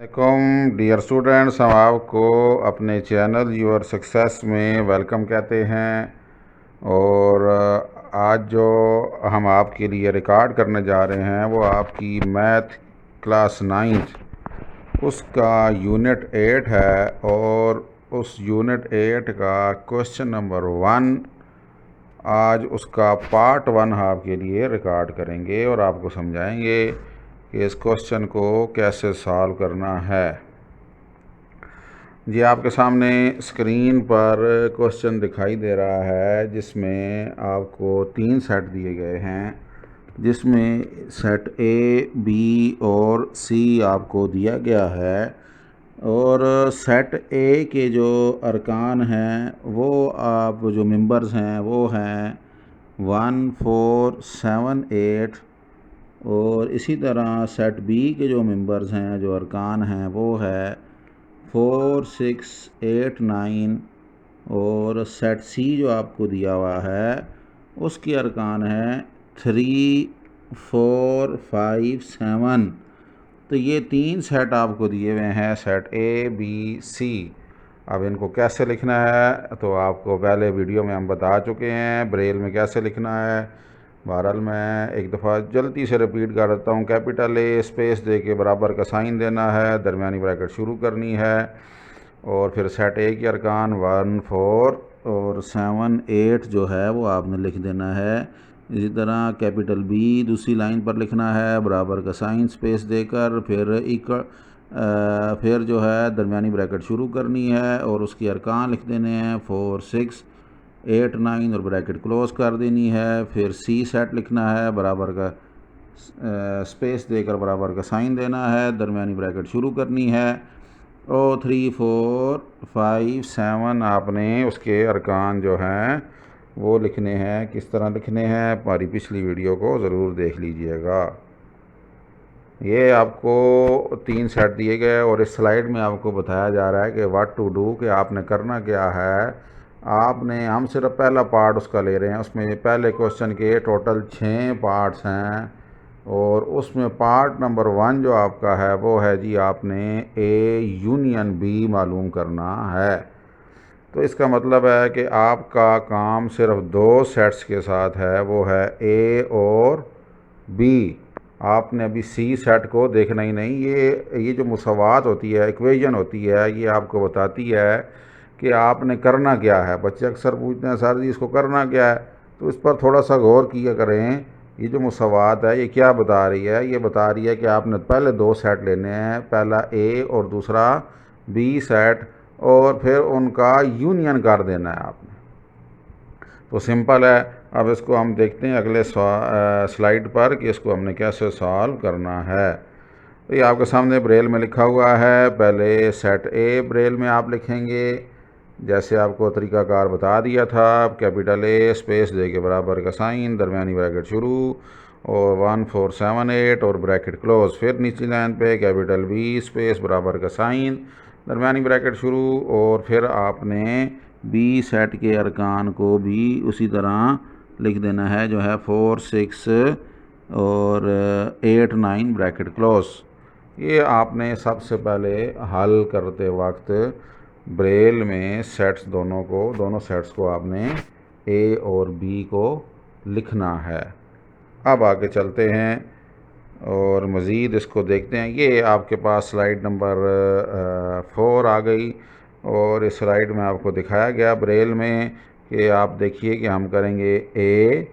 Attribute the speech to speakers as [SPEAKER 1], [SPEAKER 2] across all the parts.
[SPEAKER 1] वालेकुम dear students, हम आपको अपने चैनल योर सक्सेस में वेलकम कहते हैं। और आज जो हम आपके लिए रिकॉर्ड करने जा रहे हैं वो आपकी मैथ क्लास 9th उसका यूनिट 8 है। और उस यूनिट 8 का क्वेश्चन नंबर 1 आज उसका पार्ट 1 आपके लिए रिकॉर्ड करेंगे और आपको समझाएंगे कि इस क्वेश्चन को कैसे सॉल्व करना है। जी, आपके सामने स्क्रीन पर क्वेश्चन दिखाई दे रहा है जिसमें आपको 3 सेट दिए गए हैं, जिसमें सेट ए, बी और सी आपको दिया गया है। और सेट ए के जो अरकान हैं वो आप जो मेंबर्स हैं वो हैं 1, 4, 7, 8। और इसी तरह सेट बी के जो मेंबर्स हैं, जो अरकान हैं, वो है 4, 6, 8, 9। और सेट सी जो आपको दिया हुआ है उसके अरकान है 3, 4, 5, 7। तो ये 3 सेट आपको दिए हुए हैं, सेट ए, बी, सी। अब इनको कैसे लिखना है तो आपको पहले वीडियो में हम बता चुके हैं ब्रेल में कैसे लिखना है। बहरहाल मैं एक दफ़ा जल्दी से रिपीट कर देता हूँ। कैपिटल ए स्पेस दे के बराबर का साइन देना है, दरमियानी ब्रैकेट शुरू करनी है। और फिर सेट ए के अरकान 1, 4 और 7, 8 जो है वो आपने लिख देना है। इसी तरह कैपिटल बी दूसरी लाइन पर लिखना है बराबर का साइन स्पेस देकर, फिर जो है दरमियानी ब्रैकेट शुरू करनी है और उसके अरकान लिख देने हैं 4, 6, 8, 9 और ब्रैकेट क्लोज कर देनी है। फिर सी सेट लिखना है बराबर का स्पेस देकर बराबर का साइन देना है, दरमियानी ब्रैकेट शुरू करनी है। और 3, 4, 5, 7 आपने उसके अरकान जो हैं वो लिखने हैं। किस तरह लिखने हैं हमारी पिछली वीडियो को ज़रूर देख लीजिएगा। ये आपको 3 सेट दिए गए और इस स्लाइड में आपको बताया जा रहा है कि व्हाट टू डू, कि आपने करना क्या है। हम सिर्फ पहला पार्ट उसका ले रहे हैं। उसमें पहले क्वेश्चन के टोटल 6 पार्ट्स हैं और उसमें पार्ट नंबर 1 जो आपका है वो है जी, आपने ए यूनियन बी मालूम करना है। तो इसका मतलब है कि आपका काम सिर्फ 2 सेट्स के साथ है, वो है ए और बी। आपने अभी सी सेट को देखना ही नहीं। ये जो मुसावात होती है, इक्वेशन होती है, ये आपको बताती है कि आपने करना क्या है। बच्चे अक्सर पूछते हैं सर जी इसको करना क्या है, तो इस पर थोड़ा सा गौर किया करें। ये जो मुसावात है ये क्या बता रही है? ये बता रही है कि आपने पहले 2 सेट लेने हैं, पहला ए और दूसरा बी सेट, और फिर उनका यूनियन कर देना है आपने। तो सिंपल है। अब इसको हम देखते हैं अगले स्लाइड पर कि इसको हमने कैसे सॉल्व करना है। तो ये आपके सामने ब्रेल में लिखा हुआ है। पहले सेट ए ब्रेल में आप लिखेंगे जैसे आपको तरीकाकार बता दिया था। कैपिटल ए स्पेस दे के बराबर का साइन, दरमियानी ब्रैकेट शुरू और 1, 4, 7, 8 और ब्रैकेट क्लोज। फिर निचली लाइन पे कैपिटल बी स्पेस बराबर का साइन, दरमियानी ब्रैकेट शुरू और फिर आपने बी सेट के अरकान को भी उसी तरह लिख देना है, जो है 4, 6 और 8, 9 ब्रैकेट क्लोज। ये आपने सबसे पहले हल करते वक्त ब्रेल में दोनों सेट्स को आपने ए और बी को लिखना है। अब आगे चलते हैं और मज़ीद इसको देखते हैं। ये आपके पास स्लाइड नंबर 4 आ गई और इस स्लाइड में आपको दिखाया गया ब्रेल में कि आप देखिए कि हम करेंगे ए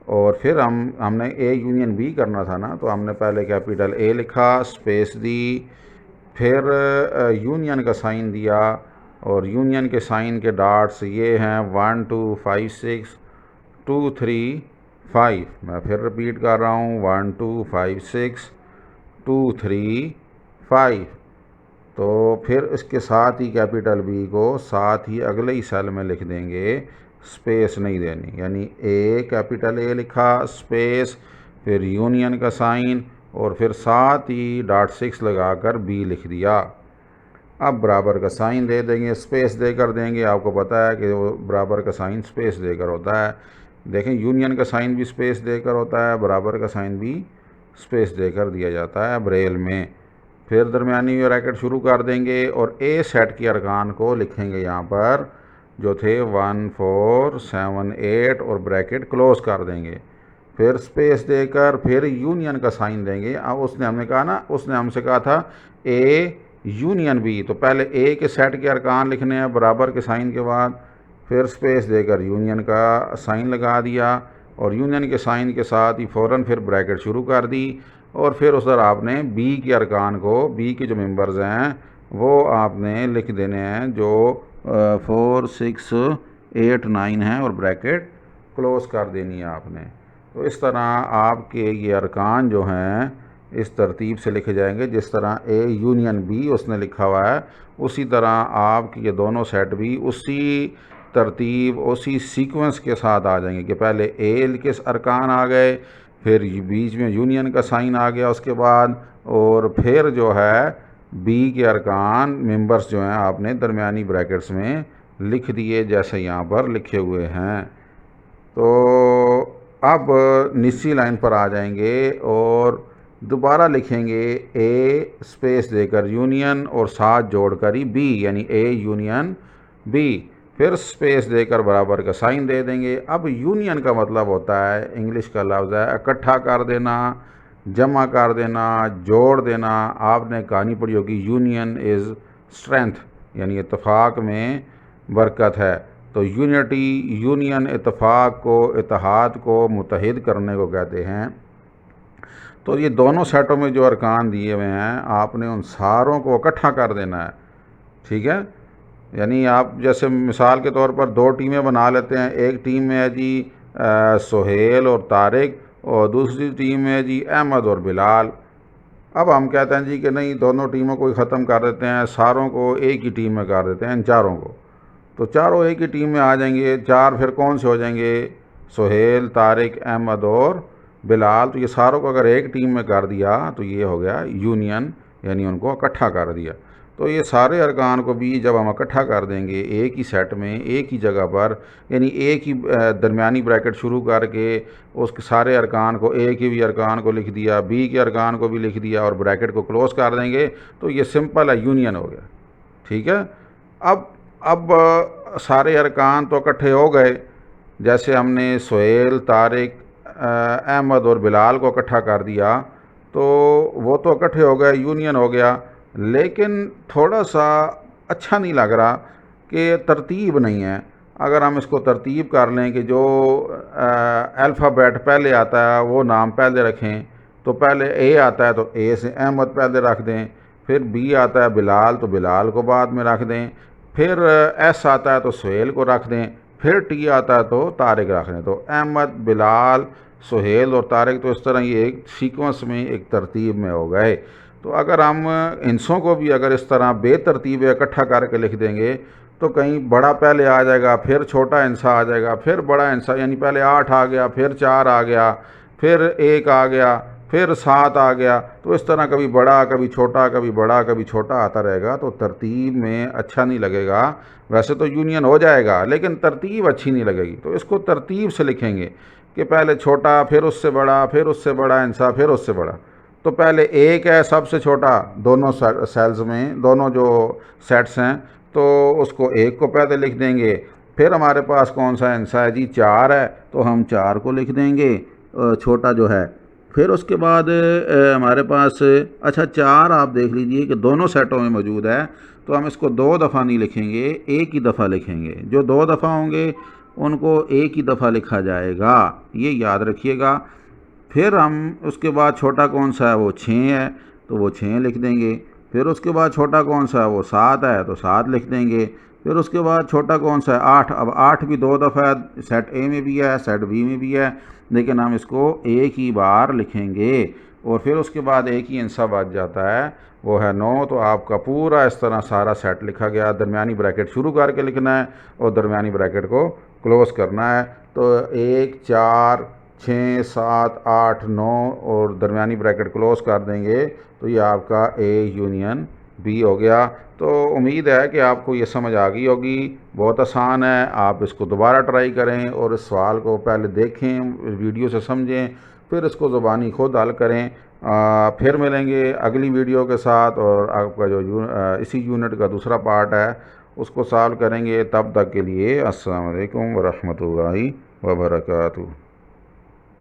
[SPEAKER 1] और फिर हमने ए यूनियन बी करना था ना, तो हमने पहले कैपिटल ए लिखा, स्पेस दी, फिर यूनियन का साइन दिया और यूनियन के साइन के डॉट्स ये हैं 1, 2, 5, 6, 2, 3, 5। मैं फिर रिपीट कर रहा हूँ 1, 2, 5, 6, 2, 3, 5। तो फिर इसके साथ ही कैपिटल बी को साथ ही अगले ही सेल में लिख देंगे, स्पेस नहीं देनी। यानी ए कैपिटल ए लिखा, स्पेस, फिर यूनियन का साइन और फिर साथ ही डॉट 6 लगाकर बी लिख दिया। अब बराबर का साइन दे देंगे, स्पेस देकर देंगे। आपको पता है कि वो बराबर का साइन स्पेस देकर होता है। देखें, यूनियन का साइन भी स्पेस देकर होता है, बराबर का साइन भी स्पेस देकर दिया जाता है ब्रेल में। फिर दरमियानी ब्रैकेट शुरू कर देंगे और ए सेट के अरकान को लिखेंगे यहाँ पर जो थे 1 4 7 8 और ब्रैकेट क्लोज कर देंगे। फिर स्पेस देकर फिर यूनियन का साइन देंगे। अब उसने हमने कहा ना, उसने हमसे कहा था ए यूनियन बी, तो पहले ए के सेट के अरकान लिखने हैं बराबर के साइन के बाद, फिर स्पेस देकर यूनियन का साइन लगा दिया और यूनियन के साइन के साथ ही फ़ौरन फिर ब्रैकेट शुरू कर दी और फिर उस तरह आपने बी के अरकान को, बी के जो मेंबर्स हैं वो आपने लिख देने हैं जो 4 6 8 9 है और ब्रैकेट क्लोज कर देनी है आपने। तो इस तरह आपके ये अरकान जो हैं इस तरतीब से लिखे जाएंगे जिस तरह ए यूनियन बी उसने लिखा हुआ है, उसी तरह आपके ये दोनों सेट भी उसी तरतीब उसी सीक्वेंस के साथ आ जाएंगे कि पहले ए के अरकान आ गए, फिर बीच में यूनियन का साइन आ गया उसके बाद, और फिर जो है बी के अरकान मेंबर्स जो हैं आपने दरमियानी ब्रैकेट्स में लिख दिए जैसे यहाँ पर लिखे हुए हैं। तो अब निचली लाइन पर आ जाएंगे और दोबारा लिखेंगे ए स्पेस देकर यूनियन और साथ जोड़कर ही बी, यानी ए यूनियन बी, फिर स्पेस देकर बराबर का साइन दे देंगे। अब यूनियन का मतलब होता है, इंग्लिश का लफ्ज़ है इकट्ठा कर देना, जमा कर देना, जोड़ देना। आपने कहानी पढ़ी होगी यूनियन इज़ स्ट्रेंथ, यानी इत्तेफाक में बरकत है। तो यूनिटी, यूनियन इत्तेफाक को, इत्तेहाद को मुत्तहिद करने को कहते हैं। तो ये दोनों सेटों में जो अरकान दिए हुए हैं आपने उन सारों को इकट्ठा कर देना है, ठीक है। यानी आप जैसे मिसाल के तौर पर दो टीमें बना लेते हैं, एक टीम में है जी सुहेल और तारिक और दूसरी टीम में है जी अहमद और बिलाल। अब हम कहते हैं जी कि नहीं, दोनों टीमों को ही ख़त्म कर देते हैं, सारों को एक ही टीम में कर देते हैं, इन चारों को, तो चारों एक ही टीम में आ जाएंगे। चार फिर कौन से हो जाएंगे, सुहेल, तारिक, अहमद और बिलाल। तो ये सारों को अगर एक टीम में कर दिया तो ये हो गया यूनियन, यानी उनको इकट्ठा कर दिया। तो ये सारे अरकान को भी जब हम इकट्ठा कर देंगे एक ही सेट में, एक ही जगह पर, यानी एक ही दरमियानी ब्रैकेट शुरू करके उसके सारे अरकान को, ए के भी अरकान को लिख दिया, बी के अरकान को भी लिख दिया और ब्रैकेट को क्लोज़ कर देंगे, तो ये सिंपल है, यूनियन हो गया, ठीक है। अब सारे अरकान तो इकट्ठे हो गए, जैसे हमने सुहेल, तारिक, अहमद और बिलाल को इकट्ठा कर दिया तो वो तो इकट्ठे हो गए, यूनियन हो गया। लेकिन थोड़ा सा अच्छा नहीं लग रहा कि तरतीब नहीं है। अगर हम इसको तरतीब कर लें कि जो अल्फ़ाबेट पहले आता है वो नाम पहले रखें, तो पहले ए आता है तो ए से अहमद पहले रख दें, फिर बी आता है बिलाल तो बिलाल को बाद में रख दें, फिर एस आता है तो सुहेल को रख दें, फिर टी आता है तो तारिक रख दें। तो अहमद, बिलाल, सुहेल और तारिक, तो इस तरह ये एक सीक्वेंस में, एक तरतीब में हो गए। तो अगर हम इंसों को भी अगर इस तरह बेतरतीब इकट्ठा करके लिख देंगे तो कहीं बड़ा पहले आ जाएगा, फिर छोटा इंसा आ जाएगा, फिर बड़ा इंसा, यानी पहले 8 आ गया, फिर 4 आ गया, फिर 1 आ गया, फिर 7 आ गया। तो इस तरह कभी बड़ा, कभी छोटा, कभी बड़ा, कभी छोटा आता रहेगा, तो तरतीब में अच्छा नहीं लगेगा। वैसे तो यूनियन हो जाएगा लेकिन तरतीब अच्छी नहीं लगेगी। तो इसको तरतीब से लिखेंगे कि पहले छोटा, फिर उससे बड़ा, फिर उससे बड़ा इंसा, फिर उससे बड़ा। तो पहले एक है सबसे छोटा दोनों सेल्स में, दोनों जो सेट्स हैं, तो उसको एक को पहले लिख देंगे। फिर हमारे पास कौन सा इंसा है जी, 4 है, तो हम 4 को लिख देंगे छोटा जो है। फिर उसके बाद हमारे पास, अच्छा 4 आप देख लीजिए कि दोनों सेटों में मौजूद है, तो हम इसको 2 दफ़ा नहीं लिखेंगे, एक ही दफ़ा लिखेंगे। जो 2 दफ़ा होंगे उनको एक ही दफ़ा लिखा जाएगा, ये याद रखिएगा। फिर हम उसके बाद छोटा कौन सा है वो 6 है, तो वो 6 लिख देंगे। फिर उसके बाद छोटा कौन सा है वो 7 है, तो 7 लिख देंगे। फिर उसके बाद छोटा कौन सा है 8। अब 8 भी 2 दफ़ा है, सेट ए में भी है, सेट बी में भी है, लेकिन हम इसको एक ही बार लिखेंगे। और फिर उसके बाद एक ही इंसा बच जाता है, वो है 9। तो आपका पूरा इस तरह सारा सेट लिखा गया। दरमियानी ब्रैकेट शुरू करके लिखना है और दरमियानी ब्रैकेट को क्लोज़ करना है। तो 1 4 6 7 8 9 और दरमियानी ब्रैकेट क्लोज़ कर देंगे, तो ये आपका ए यूनियन बी हो गया। तो उम्मीद है कि आपको ये समझ आ गई होगी। बहुत आसान है, आप इसको दोबारा ट्राई करें और इस सवाल को पहले देखें, वीडियो से समझें, फिर इसको ज़ुबानी खुद हल करें। फिर मिलेंगे अगली वीडियो के साथ, और आपका जो इसी यूनिट का दूसरा पार्ट है उसको सॉल्व करेंगे। तब तक के लिए अस्सलाम वालेकुम व रहमतुल्लाहि व बरकातुहू।